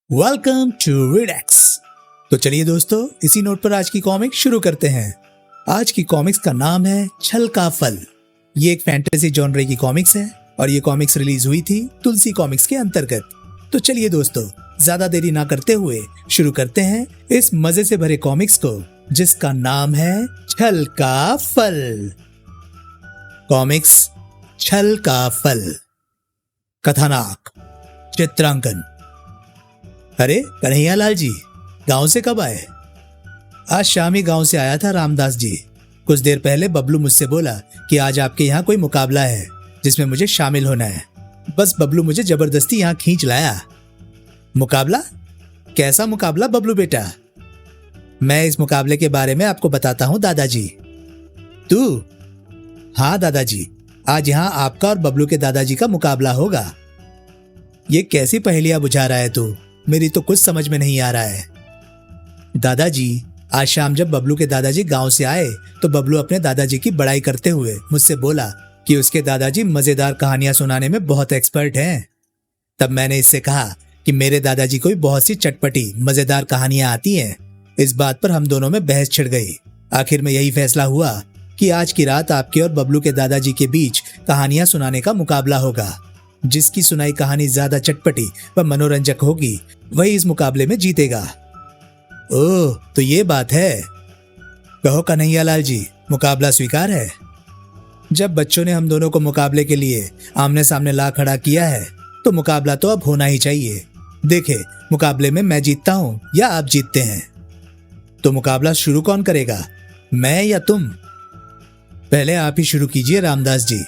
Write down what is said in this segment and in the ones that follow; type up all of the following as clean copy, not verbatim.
Welcome to रीडेक्स। तो चलिए दोस्तों, इसी नोट पर आज की कॉमिक शुरू करते हैं। आज की कॉमिक्स का नाम है छल का फल। ये एक फैंटेसी जॉनरे की कॉमिक्स है और ये कॉमिक्स रिलीज हुई थी तुलसी कॉमिक्स के अंतर्गत। तो चलिए दोस्तों, ज्यादा देरी ना करते हुए शुरू करते हैं इस मजे से भरे कॉमिक्स को, जिसका नाम है छल का फल। कॉमिक्स छल का फल। कथानाक, चित्रांकन। अरे कन्हैया लाल जी, गांव से कब आए? आज शाम ही गांव से आया था रामदास जी। कुछ देर पहले बबलू मुझसे बोला कि आज आपके यहाँ कोई मुकाबला है जिसमें मुझे शामिल होना है। बस बबलू मुझे जबरदस्ती यहाँ खींच लाया। मुकाबला? कैसा मुकाबला बबलू बेटा? मैं इस मुकाबले के बारे में आपको बताता हूँ दादाजी। तू? हाँ दादाजी, आज यहाँ आपका और बबलू के दादाजी का मुकाबला होगा। ये कैसी पहेलियां बुझा रहा है तू? मेरी तो कुछ समझ में नहीं आ रहा है। दादाजी, आज शाम जब बबलू के दादाजी गांव से आए तो बबलू अपने दादाजी की बड़ाई करते हुए मुझसे बोला कि उसके दादाजी मजेदार कहानियां सुनाने में बहुत एक्सपर्ट हैं। तब मैंने इससे कहा कि मेरे दादाजी को भी बहुत सी चटपटी मजेदार कहानियां आती हैं। इस बात पर हम दोनों में बहस छिड़ गई। आखिर में यही फैसला हुआ कि आज की रात आपके और बबलू के दादाजी के बीच कहानियां सुनाने का मुकाबला होगा। जिसकी सुनाई कहानी ज्यादा चटपटी व मनोरंजक होगी वही इस मुकाबले में जीतेगा। ओह, तो ये बात है। कहो कन्हैया लाल जी, मुकाबला स्वीकार है? जब बच्चों ने हम दोनों को मुकाबले के लिए आमने सामने ला खड़ा किया है तो मुकाबला तो अब होना ही चाहिए। देखे, मुकाबले में मैं जीतता हूँ या आप जीतते हैं। तो मुकाबला शुरू कौन करेगा, मैं या तुम? पहले आप ही शुरू कीजिए रामदास जी।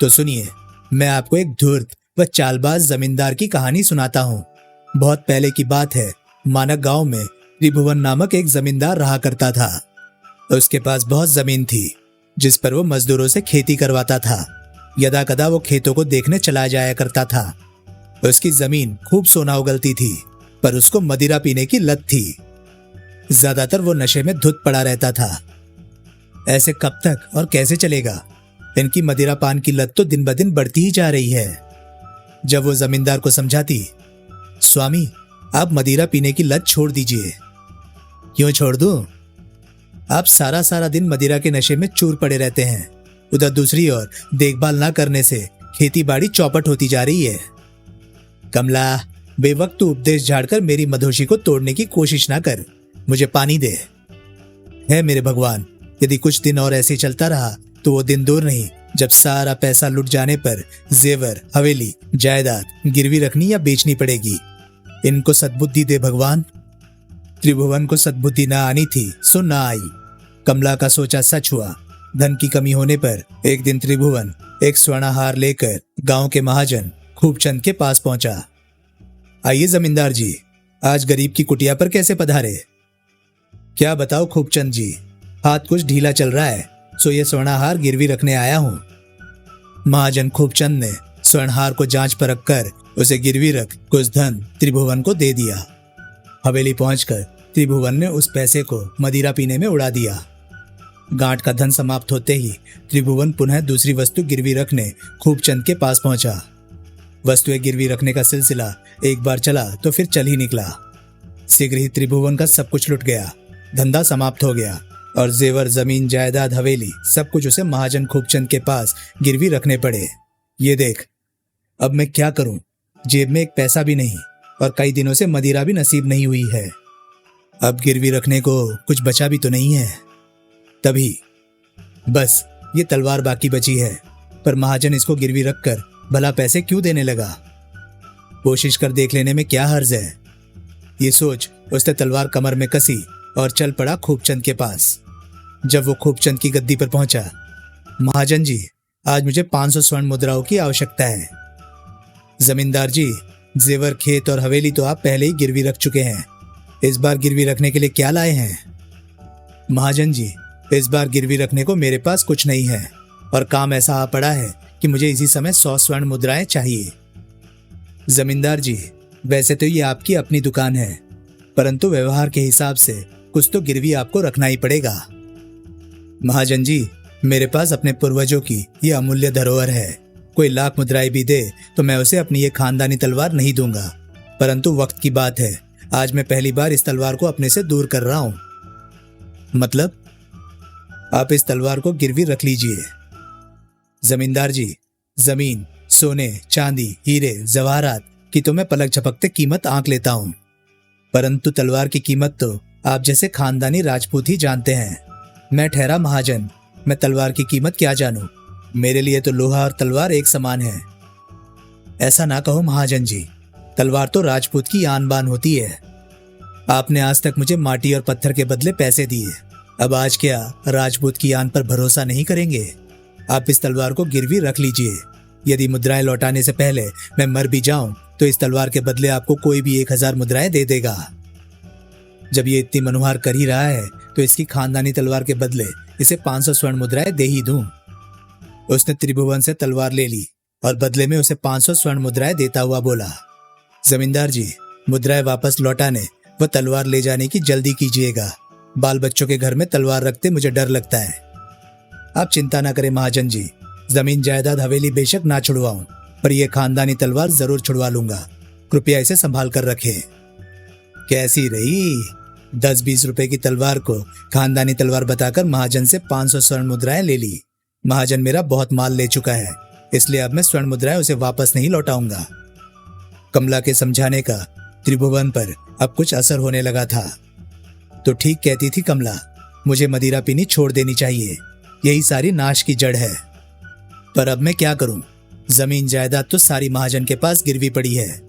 तो सुनिए, मैं आपको एक धूर्त व चालबाज जमींदार की कहानी सुनाता हूँ। बहुत पहले की बात है। मानक गांव में त्रिभुवन नामक एक जमींदार रहा करता था। उसके पास बहुत जमीन थी जिस पर वो मजदूरों से खेती करवाता था। यदा कदा वो खेतों को देखने चला जाया करता था। उसकी जमीन खूब सोना उगलती थी, पर उसको मदिरा पीने की लत थी। ज्यादातर वो नशे में धुत पड़ा रहता था। ऐसे कब तक और कैसे चलेगा? इनकी मदिरा पान की लत तो दिन ब दिन बढ़ती ही जा रही है। जब वो जमींदार को समझाती, स्वामी आप मदिरा पीने की लत छोड़ दीजिए। क्यों छोड़ दूं? आप सारा सारा दिन मदिरा के नशे में चूर पड़े रहते हैं। उधर दूसरी ओर देखभाल ना करने से खेती बाड़ी चौपट होती जा रही है। कमला, बेवक्त उपदेश झाड़कर मेरी मधोशी को तोड़ने की कोशिश ना कर। मुझे पानी दे। है मेरे भगवान, यदि कुछ दिन और ऐसे चलता रहा तो वो दिन दूर नहीं जब सारा पैसा लुट जाने पर जेवर, हवेली, जायदाद गिरवी रखनी या बेचनी पड़ेगी। इनको सद्बुद्धि दे भगवान। त्रिभुवन को सद्बुद्धि ना आनी थी सो ना आई। कमला का सोचा सच हुआ। धन की कमी होने पर एक दिन त्रिभुवन एक स्वर्णहार लेकर गांव के महाजन खूबचंद के पास पहुंचा। आइए जमींदार जी, आज गरीब की कुटिया पर कैसे पधारे? क्या बताओ खूबचंद जी, हाथ कुछ ढीला चल रहा है, सो ये स्वर्णहार गिरवी रखने आया हूं। महाजन खूबचंद ने स्वर्णहार को जांच परख कर उसे गिरवी रख कुछ धन त्रिभुवन को दे दिया। हवेली पहुंचकर त्रिभुवन ने उस पैसे को मदिरा पीने में उड़ा दिया। गांठ का धन समाप्त होते ही त्रिभुवन पुनः दूसरी वस्तु गिरवी रखने खूबचंद के पास पहुंचा। वस्तुएं गिरवी रखने का सिलसिला एक बार चला तो फिर चल ही निकला। शीघ्र ही त्रिभुवन का सब कुछ लुट गया। धंधा समाप्त हो गया और जेवर, जमीन, जायदाद, हवेली सब कुछ उसे महाजन खूबचंद के पास गिरवी रखने पड़े। ये देख, अब मैं क्या करूं? जेब में एक पैसा भी नहीं और कई दिनों से मदिरा भी नसीब नहीं हुई है। अब गिरवी रखने को कुछ बचा भी तो नहीं है। तभी बस ये तलवार बाकी बची है, पर महाजन इसको गिरवी रखकर भला पैसे क्यों देने लगा? कोशिश कर देख लेने में क्या हर्ज है। ये सोच उसने तलवार कमर में कसी और चल पड़ा खूबचंद के पास। जब वो खूबचंद की गद्दी पर पहुंचा, महाजन जी, आज मुझे 500 स्वर्ण मुद्राओं की आवश्यकता है। जमींदार जी, जेवर, खेत और हवेली तो आप पहले ही गिरवी रख चुके हैं। इस बार गिरवी रखने के लिए क्या लाए हैं? महाजन जी, इस बार गिरवी रखने को मेरे पास कुछ नहीं है और काम ऐसा आ पड़ा है कि मुझे इसी समय 100 स्वर्ण मुद्राएं चाहिए। जमींदार जी, वैसे तो ये आपकी अपनी दुकान है, परंतु व्यवहार के हिसाब से कुछ तो गिरवी आपको रखना ही पड़ेगा। महाजन जी, मेरे पास अपने पूर्वजों की यह अमूल्य धरोहर है। कोई लाख मुद्राएं भी दे तो मैं उसे अपनी ये खानदानी तलवार नहीं दूंगा। परंतु वक्त की बात है, आज मैं पहली बार इस तलवार को अपने से दूर कर रहा हूं। मतलब? आप इस तलवार को गिरवी रख लीजिए। जमींदार जी, जमीन, सोने, चांदी, हीरे, जवाहरात की तो मैं पलक झपकते कीमत आंक लेता हूं, परंतु तलवार की कीमत तो आप जैसे खानदानी राजपूत ही जानते हैं। मैं ठहरा महाजन, मैं तलवार की कीमत क्या जानूं? मेरे लिए तो लोहा और तलवार एक समान है। ऐसा ना कहो महाजन जी, तलवार तो राजपूत की आन बान होती है। आपने आज तक मुझे माटी और पत्थर के बदले पैसे दिए, अब आज क्या राजपूत की आन पर भरोसा नहीं करेंगे? आप इस तलवार को गिरवी रख लीजिए। यदि मुद्राएं लौटाने से पहले मैं मर भी जाऊं तो इस तलवार के बदले आपको कोई भी 1000 मुद्राएं दे देगा। जब ये इतनी मनुहार कर ही रहा है तो इसकी खानदानी तलवार के बदले इसे 500 स्वर्ण मुद्राएं दे ही दूं। उसने त्रिभुवन से तलवार ले ली और बदले में उसे 500 स्वर्ण मुद्राएं देता हुआ बोला, जमींदार जी, मुद्राएं वापस लौटाने व तलवार ले जाने की जल्दी कीजिएगा। बाल बच्चों के घर में तलवार रखते मुझे डर लगता है। आप चिंता ना करें महाजन जी, जमीन जायदाद हवेली बेशक ना छुड़वाऊं, पर यह खानदानी तलवार जरूर छुड़वा लूंगा। कृपया इसे संभाल कर रखें। कैसी रही? 10-20 रुपए की तलवार को खानदानी तलवार बताकर महाजन से 500 स्वर्ण मुद्राएं ले ली। महाजन मेरा बहुत माल ले चुका है, इसलिए अब मैं स्वर्ण मुद्राएं उसे वापस नहीं लौटाऊंगा। कमला के समझाने का त्रिभुवन पर अब कुछ असर होने लगा था। तो ठीक कहती थी कमला, मुझे मदिरा पीनी छोड़ देनी चाहिए, यही सारी नाश की जड़ है। पर अब मैं क्या करूं? जमीन जायदाद तो सारी महाजन के पास गिरवी पड़ी है,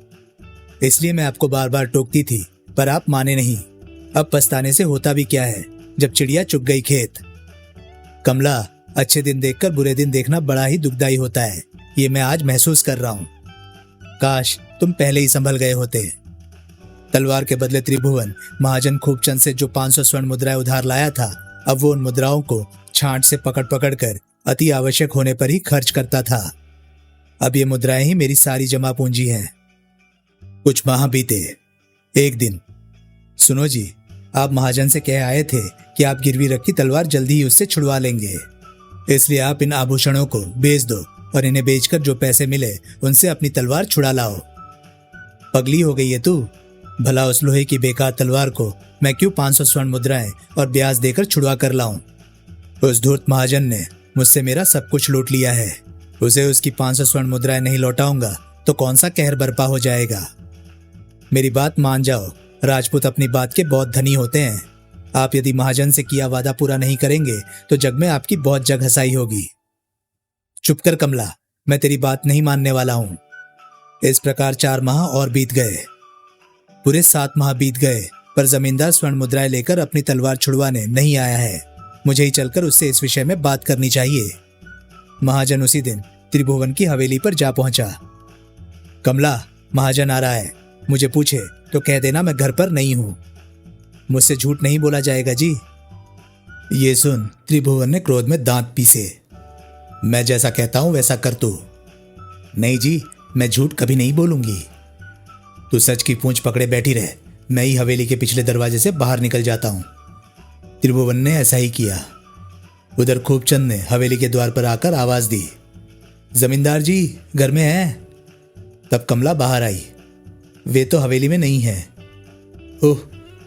इसलिए मैं आपको बार बार टोकती थी, पर आप माने नहीं। अब पछताने से होता भी क्या है जब चिड़िया चुग गई खेत। कमला, अच्छे दिन देखकर बुरे दिन देखना बड़ा ही दुखदाई होता है, ये मैं आज महसूस कर रहा हूं। काश तुम पहले ही संभल गए होते। तलवार के बदले त्रिभुवन महाजन खूबचंद से जो 500 स्वर्ण मुद्राएं उधार लाया था, अब वो उन मुद्राओं को छांट से पकड़ पकड़ कर अति आवश्यक होने पर ही खर्च करता था। अब ये मुद्राएं ही मेरी सारी जमा पूंजी हैं। कुछ माह बीते। एक दिन, सुनो जी, आप महाजन से कह आए थे कि आप गिरवी रखी तलवार जल्दी ही उससे छुड़वा लेंगे, इसलिए आप इन आभूषणों को बेच दो और इन्हें बेचकर जो पैसे मिले उनसे अपनी तलवार छुड़ा लाओ। पगली हो गई है तू? भला उस लोहे की बेकार तलवार को मैं क्यों 500 स्वर्ण मुद्राएं और ब्याज देकर छुड़वा कर लाऊं? उस धूर्त महाजन ने मुझसे मेरा सब कुछ लूट लिया है। उसे उसकी 500 स्वर्ण मुद्राएं नहीं लौटाऊंगा तो कौन सा कहर बरपा हो जाएगा। मेरी बात मान जाओ, राजपूत अपनी बात के बहुत धनी होते हैं। आप यदि महाजन से किया वादा पूरा नहीं करेंगे तो जग में आपकी बहुत जग हंसाई होगी। चुप कर कमला, मैं तेरी बात नहीं मानने वाला हूं। इस प्रकार 4 माह और बीत गए। पूरे 7 माह बीत गए, पर जमींदार स्वर्ण मुद्राएं लेकर अपनी तलवार छुड़वाने नहीं आया है। मुझे ही चलकर उससे इस विषय में बात करनी चाहिए। महाजन उसी दिन त्रिभुवन की हवेली पर जा पहुंचा। कमला, महाजन आ रहा है, मुझे पूछे तो कह देना मैं घर पर नहीं हूं। मुझसे झूठ नहीं बोला जाएगा जी। ये सुन त्रिभुवन ने क्रोध में दांत पीसे। मैं जैसा कहता हूं वैसा कर तू। नहीं जी, मैं झूठ कभी नहीं बोलूंगी। तू सच की पूंछ पकड़े बैठी रहे, मैं ही हवेली के पिछले दरवाजे से बाहर निकल जाता हूं। त्रिभुवन ने ऐसा ही किया। उधर खूबचंद ने हवेली के द्वार पर आकर आवाज दी, जमींदार जी घर में हैं? तब कमला बाहर आई। वे तो हवेली में नहीं है। ओह,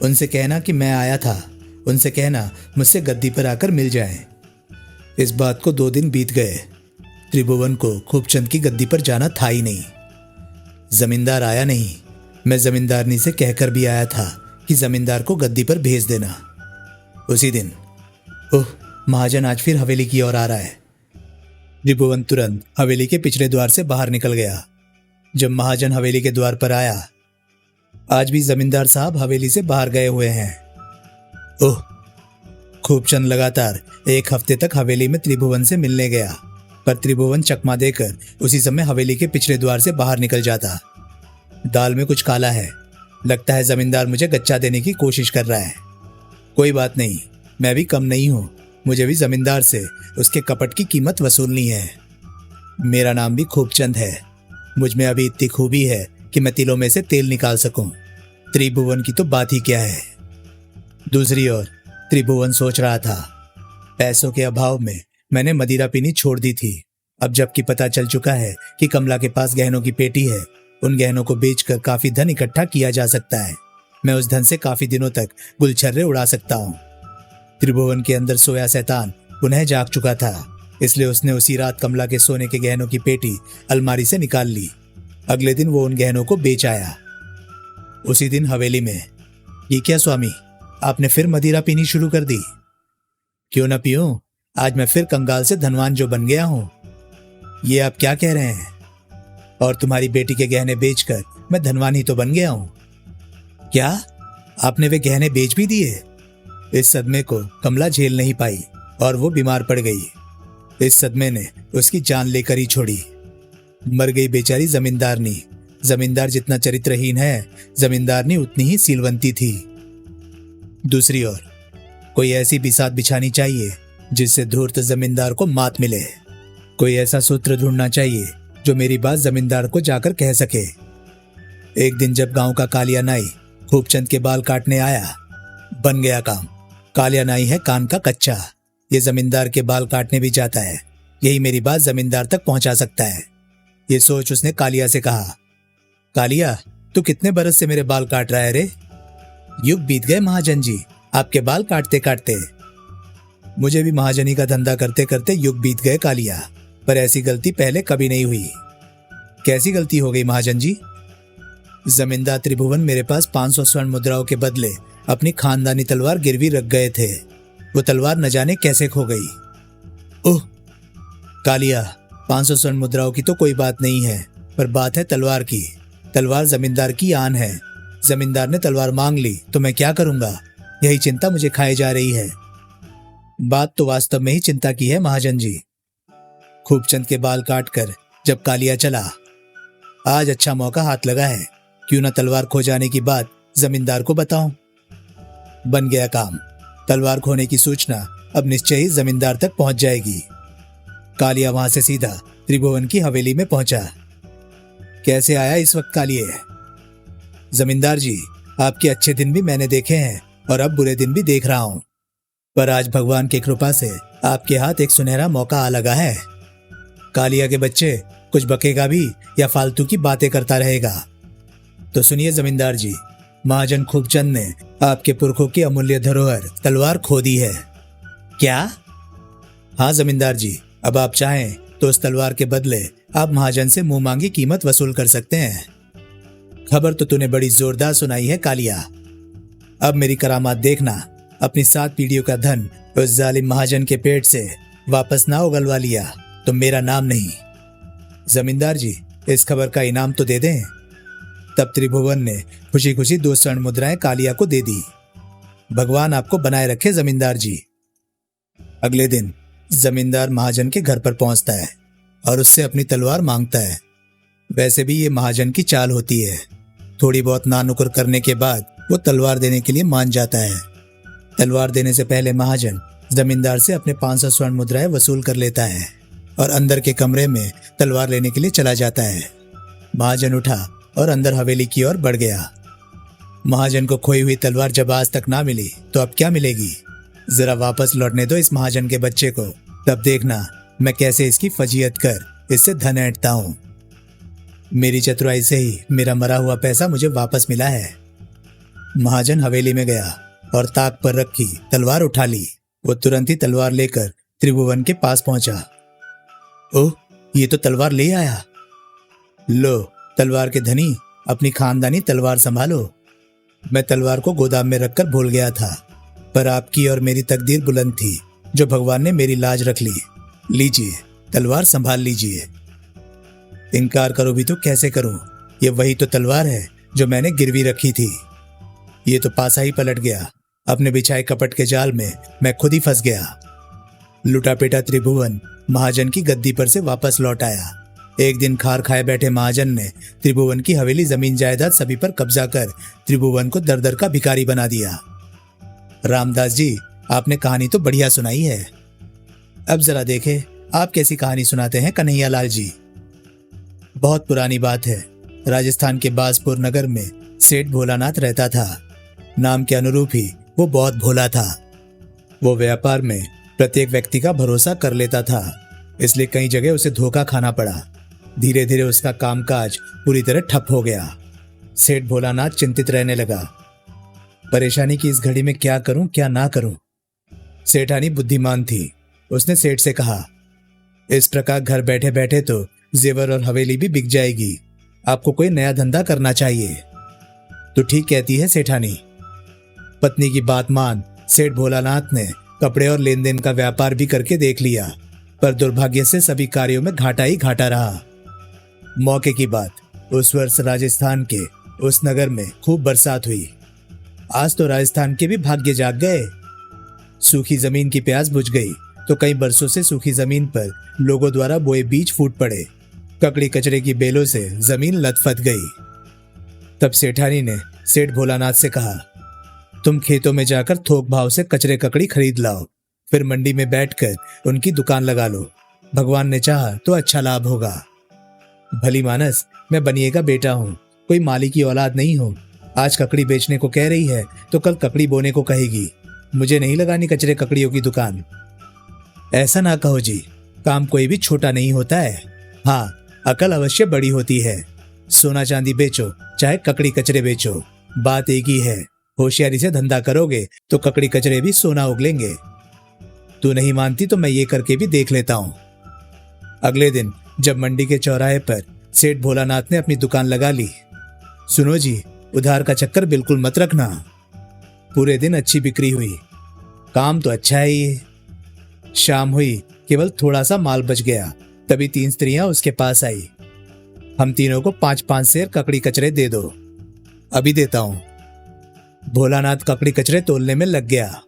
उनसे कहना कि मैं आया था। उनसे कहना मुझसे गद्दी पर आकर मिल जाएं। इस बात को 2 दिन बीत गए। त्रिभुवन को खूबचंद की गद्दी पर जाना था ही नहीं। जमींदार आया नहीं। मैं जमींदारनी से कहकर भी आया था कि जमींदार को गद्दी पर भेज देना। उसी दिन, ओह, महाजन आज फिर हवेली की ओर आ रहा है। त्रिभुवन तुरंत हवेली के पिछले द्वार से बाहर निकल गया। जब महाजन हवेली के द्वार पर आया, आज भी जमींदार साहब हवेली से बाहर गए हुए हैं। ओह, खूबचंद लगातार 1 हफ्ते तक हवेली में त्रिभुवन से मिलने गया, पर त्रिभुवन चकमा देकर उसी समय हवेली के पिछले द्वार से बाहर निकल जाता। दाल में कुछ काला है, लगता है जमींदार मुझे गच्चा देने की कोशिश कर रहा है। कोई बात नहीं, मैं भी कम नहीं हूं, मुझे भी जमींदार से उसके कपट की कीमत वसूलनी है। मेरा नाम भी खूबचंद है। मुझ में अभी इतनी खूबी है कि मैं तिलों में से तेल निकाल सकूं। त्रिभुवन की तो बात ही क्या है। दूसरी ओर त्रिभुवन सोच रहा था, पैसों के अभाव में मैंने मदिरा पीनी छोड़ दी थी। अब जबकि पता चल चुका है कि कमला के पास गहनों की पेटी है, उन गहनों को बेचकर काफी धन इकट्ठा किया जा सकता है। मैं उस धन से काफी दिनों तक गुलछर्रे उड़ा सकता हूँ। त्रिभुवन के अंदर सोया शैतान पुनः जाग चुका था, इसलिए उसने उसी रात कमला के सोने के गहनों की पेटी अलमारी से निकाल ली। अगले दिन वो उन गहनों को बेच आया। उसी दिन हवेली में, ये क्या स्वामी, आपने फिर मदिरा पीनी शुरू कर दी? क्यों न पीऊं, आज मैं फिर कंगाल से धनवान जो बन गया हूं। ये आप क्या कह रहे हैं? और तुम्हारी बेटी के गहने बेचकर मैं धनवान ही तो बन गया हूं। क्या आपने वे गहने बेच भी दिए? इस सदमे को कमला झेल नहीं पाई और वो बीमार पड़ गई। इस सदमे ने उसकी जान लेकर ही छोड़ी। मर गई बेचारी जमींदारनी। जमींदार जितना चरित्रहीन है, जमींदारनी उतनी ही सीलवंती थी। दूसरी ओर कोई ऐसी बिसात बिछानी चाहिए जिससे धूर्त जमींदार को मात मिले। कोई ऐसा सूत्र ढूंढना चाहिए जो मेरी बात जमींदार को जाकर कह सके। एक दिन जब गांव का कालिया नाई खूबचंद के बाल काटने आया, बन गया काम। कालिया नाई है कान का कच्चा, ये जमींदार के बाल काटने भी जाता है। यही मेरी बात जमींदार तक पहुंचा सकता है। ये सोच उसने कालिया से कहा, कालिया, तू कितने बरस से मेरे बाल काट रहा है रे? युग बीत गए महाजन जी, आपके बाल काटते काटते। मुझे भी महाजनी का धंधा करते करते युग बीत गए कालिया, पर ऐसी गलती पहले कभी नहीं हुई। कैसी गलती हो गई महाजन जी? जमींदार त्रिभुवन मेरे पास 500 स्वर्ण मुद्राओं के बदले अपनी खानदानी तलवार गिरवी रख गए थे। वो तलवार न जाने कैसे खो गई। ओह कालिया, 500 स्वर्ण मुद्राओं की तो कोई बात नहीं है, पर बात है तलवार की। तलवार जमींदार की आन है। जमींदार ने तलवार मांग ली तो मैं क्या करूंगा? यही चिंता मुझे खाए जा रही है। बात तो वास्तव में ही चिंता की है महाजन जी। खूबचंद के बाल काटकर जब कालिया चला, आज अच्छा मौका हाथ लगा है। क्यों ना तलवार खो जाने की बात जमींदार को बताऊं। बन गया काम। तलवार खोने की सूचना अब निश्चय ही जमींदार तक पहुंच जाएगी। कालिया वहां से सीधा त्रिभुवन की हवेली में पहुंचा। कैसे आया इस वक्त कालिए? जमींदार जी, आपके अच्छे दिन भी मैंने देखे हैं और अब बुरे दिन भी देख रहा हूं, पर आज भगवान की कृपा से आपके हाथ एक सुनहरा मौका आ लगा है। कालिया के बच्चे कुछ बकेगा भी या फालतू की बातें करता रहेगा? तो सुनिए जमींदार जी, महाजन खूबचंद ने आपके पुरखों की अमूल्य धरोहर तलवार खो दी है। क्या? हाँ जमींदार जी, अब आप चाहें तो उस तलवार के बदले आप महाजन से मुंह मांगी कीमत वसूल कर सकते हैं। खबर तो तूने बड़ी जोरदार सुनाई है कालिया। अब मेरी करामात देखना। अपनी 7 पीढ़ियों का धन उस जालिम महाजन के पेट से वापस ना उगलवा लिया तो मेरा नाम नहीं। जमींदार जी, इस खबर का इनाम तो दे दें। तब त्रिभुवन ने खुशी खुशी 2 स्वर्ण मुद्राएं कालिया को दे दी। भगवान आपको बनाए रखे जमींदार जी। अगले दिन जमींदार महाजन के घर पर पहुंचता है और उससे अपनी तलवार मांगता है। वैसे भी ये महाजन की चाल होती है। थोड़ी बहुत नानुकुर करने के बाद वो तलवार देने के लिए मान जाता है। तलवार देने से पहले महाजन जमींदार से अपने 500 स्वर्ण मुद्राएं वसूल कर लेता है और अंदर के कमरे में तलवार लेने के लिए चला जाता है। महाजन उठा और अंदर हवेली की ओर बढ़ गया। महाजन को खोई हुई तलवार जब आज तक ना मिली तो अब क्या मिलेगी? जरा वापस लौटने दो इस महाजन के बच्चे को, तब देखना मैं कैसे इसकी फजीयत कर इससे धन ऐंठता हूं। मेरी चतुराई से ही मेरा मरा हुआ पैसा मुझे वापस मिला है। महाजन हवेली में गया और ताक पर रखी तलवार उठा ली। वो तुरंत ही तलवार लेकर त्रिभुवन के पास पहुंचा। ओह, ये तो तलवार ले आया। लो तलवार के धनी, अपनी खानदानी तलवार संभालो। मैं तलवार को गोदाम में रखकर भूल गया था, पर आपकी और मेरी तकदीर बुलंद थी जो भगवान ने मेरी लाज रख ली। लीजिए तलवार संभाल लीजिए। इनकार करो भी तो कैसे करूं? ये वही तो तलवार है जो मैंने गिरवी रखी थी। ये तो पासा ही पलट गया। अपने बिछाए कपट के जाल में मैं खुद ही फंस गया। लुटा पेटा त्रिभुवन महाजन की गद्दी पर से वापस लौट आया। एक दिन खार खाए बैठे महाजन ने त्रिभुवन की हवेली, जमीन जायदाद सभी पर कब्जा कर त्रिभुवन को दर दर का भिखारी बना दिया। रामदास जी, आपने कहानी तो बढ़िया सुनाई है। अब जरा देखें आप कैसी कहानी सुनाते हैं कन्हैया लाल जी। बहुत पुरानी बात है। राजस्थान के बाजपुर नगर में सेठ भोलानाथ रहता था। नाम के अनुरूप ही वो बहुत भोला था। वो व्यापार में प्रत्येक व्यक्ति का भरोसा कर लेता था, इसलिए कई जगह उसे धोखा खाना पड़ा। धीरे धीरे उसका कामकाज पूरी तरह ठप हो गया। सेठ भोलानाथ चिंतित रहने लगा। परेशानी की इस घड़ी में क्या करूं क्या ना करूं। सेठानी बुद्धिमान थी। उसने सेठ से कहा, इस प्रकार घर बैठे बैठे तो जेवर और हवेली भी बिक जाएगी। आपको कोई नया धंधा करना चाहिए। तो ठीक कहती है सेठानी। पत्नी की बात मान सेठ भोलानाथ ने कपड़े और लेन देन का व्यापार भी करके देख लिया, पर दुर्भाग्य से सभी कार्यों में घाटा ही घाटा रहा। मौके की बात, उस वर्ष राजस्थान के उस नगर में खूब बरसात हुई। आज तो राजस्थान के भी भाग्य जाग गए। सूखी जमीन की प्यास बुझ गई तो कई बरसों से सूखी जमीन पर लोगों द्वारा बोए बीज फूट पड़े। ककड़ी कचरे की बेलों से जमीन लथपथ गई। तब सेठानी ने सेठ भोलानाथ से कहा, तुम खेतों में जाकर थोक भाव से कचरे ककड़ी खरीद लाओ, फिर मंडी में बैठकर उनकी दुकान लगा लो। भगवान ने चाहा तो अच्छा लाभ होगा। भली मानस, मैं बनिए का बेटा हूँ, कोई माली की औलाद नहीं हूँ। आज ककड़ी बेचने को कह रही है तो कल ककड़ी बोने को कहेगी। मुझे नहीं लगानी कचरे ककड़ियों की दुकान। ऐसा ना कहो जी, काम कोई भी छोटा नहीं होता है। हाँ, अकल अवश्य बड़ी होती है। सोना चांदी बेचो चाहे ककड़ी कचरे बेचो, बात एक ही है। होशियारी से धंधा करोगे तो ककड़ी कचरे भी सोना उगलेंगे। तू नहीं मानती तो मैं ये करके भी देख लेता हूँ। अगले दिन जब मंडी के चौराहे पर सेठ भोलानाथ ने अपनी दुकान लगा ली, सुनो जी, उधार का चक्कर बिल्कुल मत रखना। पूरे दिन अच्छी बिक्री हुई, काम तो अच्छा है ये। शाम हुई, केवल थोड़ा सा माल बच गया, तभी 3 स्त्रियां उसके पास आई। हम तीनों को 5-5 सेर ककड़ी कचरे दे दो। अभी देता हूं। भोलानाथ ककड़ी कचरे तोलने में लग गया।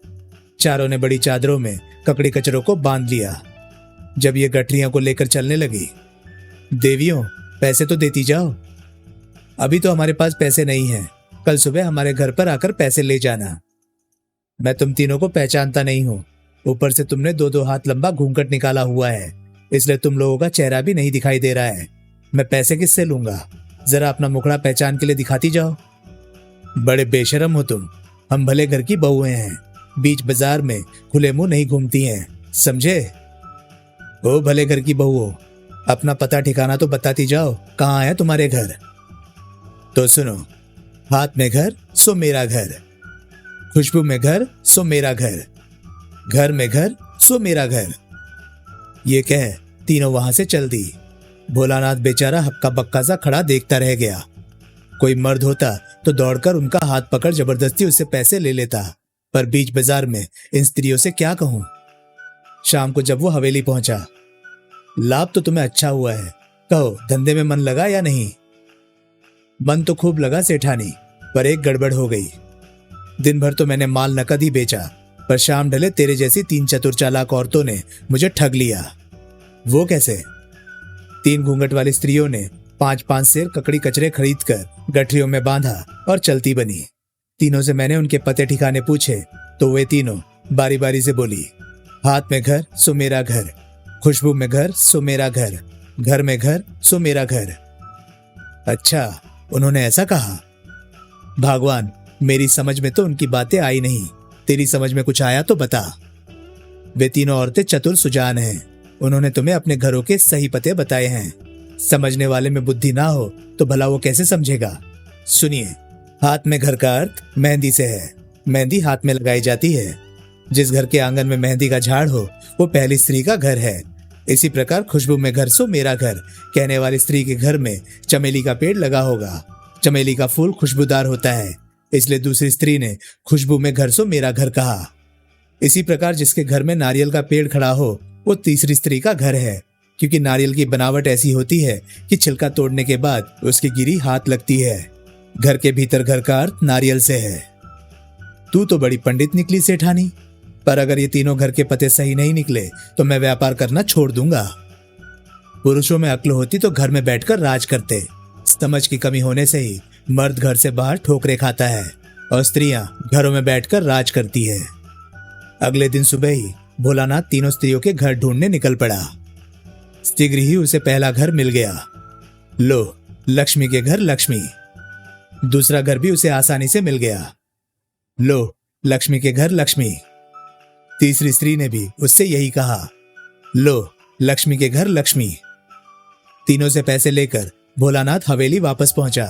चारों ने बड़ी चादरों में ककड़ी कचरों को बांध लिया। जब ये गठरियों को लेकर चलने लगी, देवियों पैसे तो देती जाओ। अभी तो हमारे पास पैसे नहीं हैं, कल सुबह हमारे घर पर आकर पैसे ले जाना। मैं तुम तीनों को पहचानता नहीं हूं, ऊपर से तुमने 2-2 हाथ लंबा घूंघट निकाला हुआ है, इसलिए तुम लोगों का चेहरा भी नहीं दिखाई दे रहा है। मैं पैसे किससे लूंगा? जरा अपना मुखड़ा पहचान के लिए दिखाती जाओ। बड़े बेशरम हो तुम। हम भले घर की बहुएं हैं, बीच बाजार में खुले मुंह नहीं घूमती हैं, समझे? ओ भले घर की बहू हो, अपना पता ठिकाना तो बताती जाओ, कहाँ है तुम्हारे घर? तो सुनो, हाथ में घर सो मेरा घर, खुशबू में घर सो मेरा घर, घर में घर सो मेरा घर। ये कह तीनों वहां से चल दी। भोलानाथ बेचारा हक्का बक्का सा खड़ा देखता रह गया। कोई मर्द होता तो दौड़कर उनका हाथ पकड़ जबरदस्ती उससे पैसे ले लेता, पर बीच बाजार में इन स्त्रियों से क्या कहूं। शाम को जब वो हवेली पहुंचा, लाभ तो तुम्हें अच्छा हुआ है, कहो धंधे में मन लगा या नहीं? मन तो खूब लगा सेठानी, पर एक गड़बड़ हो गई। दिन भर तो मैंने माल नकद ही बेचा, पर शाम ढले तेरे जैसी 3 चतुर चालाक औरतों ने मुझे ठग लिया। वो कैसे? 3 घूंघट वाली स्त्रियों ने 5-5 सेर ककड़ी कचरे खरीद कर गठरियों में बांधा और चलती बनी। तीनों से मैंने उनके पते ठिकाने पूछे तो वे तीनों बारी बारी से बोली, हाथ में घर सो मेरा घर, खुशबू में घर सो मेरा घर, घर में घर सो मेरा घर। अच्छा, उन्होंने ऐसा कहा? भगवान, मेरी समझ में तो उनकी बातें आई नहीं, तेरी समझ में कुछ आया तो बता। वे तीनों औरतें चतुर सुजान हैं, उन्होंने तुम्हें अपने घरों के सही पते बताए हैं। समझने वाले में बुद्धि ना हो तो भला वो कैसे समझेगा? सुनिए, हाथ में घर का अर्थ मेहंदी से है। मेहंदी हाथ में लगाई जाती है। जिस घर के आंगन में मेहंदी का झाड़ हो वो पहली स्त्री का घर है। इसी प्रकार खुशबू में घर सो मेरा घर कहने वाली स्त्री के घर में चमेली का पेड़ लगा होगा। चमेली का फूल खुशबूदार होता है, इसलिए दूसरी स्त्री ने खुशबू में घर सो मेरा घर कहा। इसी प्रकार जिसके घर में नारियल का पेड़ खड़ा हो वो तीसरी स्त्री का घर है, क्योंकि नारियल की बनावट ऐसी होती है कि छिलका तोड़ने के बाद उसकी गिरी हाथ लगती है। घर के भीतर घर का अर्थ नारियल से है। तू तो बड़ी पंडित निकली सेठानी, पर अगर ये तीनों घर के पते सही नहीं निकले तो मैं व्यापार करना छोड़ दूंगा। पुरुषों में अक्ल होती तो घर में बैठकर राज करते। समझ की कमी होने से ही मर्द घर से बाहर ठोकरे खाता है और स्त्रियां घरों में बैठकर राज करती है। अगले दिन सुबह ही भोलानाथ तीनों स्त्रियों के घर ढूंढने निकल पड़ा। शीघ्र ही उसे पहला घर मिल गया। लो, लक्ष्मी के घर लक्ष्मी। दूसरा घर भी उसे आसानी से मिल गया। लो, लक्ष्मी के घर लक्ष्मी। तीसरी स्त्री ने भी उससे यही कहा, लो, लक्ष्मी के घर लक्ष्मी। तीनों से पैसे लेकर भोलानाथ हवेली वापस पहुंचा।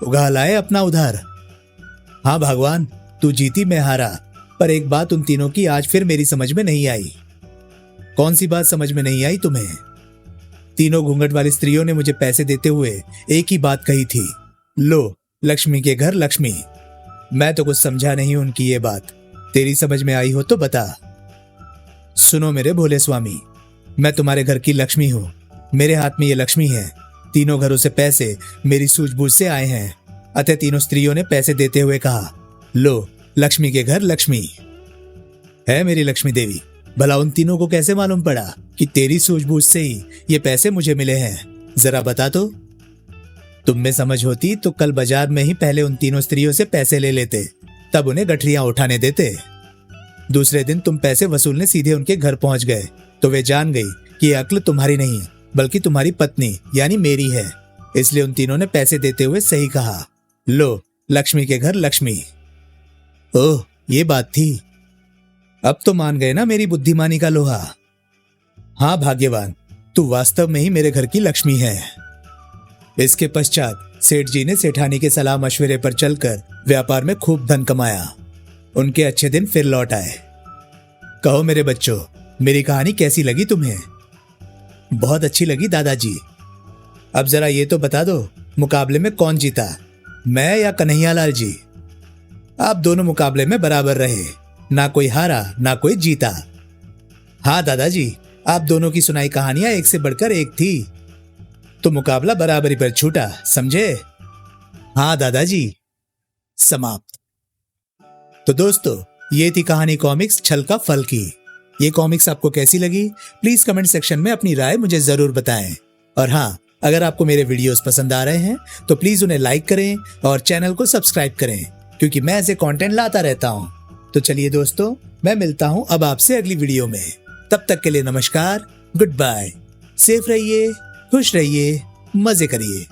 उगा लाए अपना उधार। हाँ भगवान, तू जीती मैं हारा, पर एक बात उन तीनों की आज फिर मेरी समझ में नहीं आई। कौन सी बात समझ में नहीं आई तुम्हें? तीनों घूंघट वाली स्त्रियों ने मुझे पैसे देते हुए एक ही बात कही थी, लो लक्ष्मी के घर लक्ष्मी। मैं तो कुछ समझा नहीं उनकी ये बात। तेरी समझ में आई हो तो बता। सुनो मेरे भोले स्वामी, मैं तुम्हारे घर की लक्ष्मी हूं। मेरे हाथ में ये लक्ष्मी है। तीनों घरों से पैसे मेरी सूझबूझ से आए हैं। अतः तीनों स्त्रियों ने पैसे देते हुए कहा, लो लक्ष्मी के घर लक्ष्मी। है मेरी लक्ष्मी देवी, भला उन तीनों को कैसे मालूम पड़ा कि तेरी सूझबूझ से ही ये पैसे मुझे मिले हैं? जरा बता तो। तुम में समझ होती तो कल बाजार में ही पहले उन तीनों स्त्रियों से पैसे ले लेते, तब उन्हें गठरियां उठाने देते। दूसरे दिन तुम पैसे वसूलने सीधे उनके घर पहुंच गए तो वे जान गई कि ये अक्ल तुम्हारी नहीं बल्कि तुम्हारी पत्नी यानी मेरी है। इसलिए उन तीनों ने पैसे देते हुए सही कहा, लो लक्ष्मी के घर लक्ष्मी। ओह, ये बात थी। अब तो मान गए ना मेरी बुद्धिमानी का लोहा। हाँ भाग्यवान, तू वास्तव में ही मेरे घर की लक्ष्मी है। इसके पश्चात सेठ जी ने सेठानी के सलाह मशवरे पर चलकर व्यापार में खूब धन कमाया। उनके अच्छे दिन फिर लौट आए। कहो मेरे बच्चों, मेरी कहानी कैसी लगी तुम्हें? बहुत अच्छी लगी दादाजी। अब जरा ये तो बता दो, मुकाबले में कौन जीता, मैं या कन्हैयालाल जी? आप दोनों मुकाबले में बराबर रहे, ना कोई हारा ना कोई जीता। हाँ दादाजी, आप दोनों की सुनाई कहानियां एक से बढ़कर एक थी, तो मुकाबला बराबरी पर छूटा, समझे? हाँ दादाजी। समाप्त। तो दोस्तों, ये थी कहानी कॉमिक्स छल का फल की। ये कॉमिक्स आपको कैसी लगी प्लीज कमेंट सेक्शन में अपनी राय मुझे जरूर बताएं। और हाँ, अगर आपको मेरे वीडियोस पसंद आ रहे हैं तो प्लीज उन्हें लाइक करें और चैनल को सब्सक्राइब करें, क्योंकि मैं ऐसे कंटेंट लाता रहता हूं। तो चलिए दोस्तों, मैं मिलता हूं अब आपसे अगली वीडियो में। तब तक के लिए नमस्कार, गुड बाय। सेफ रहिए, खुश रहिए, मजे करिए।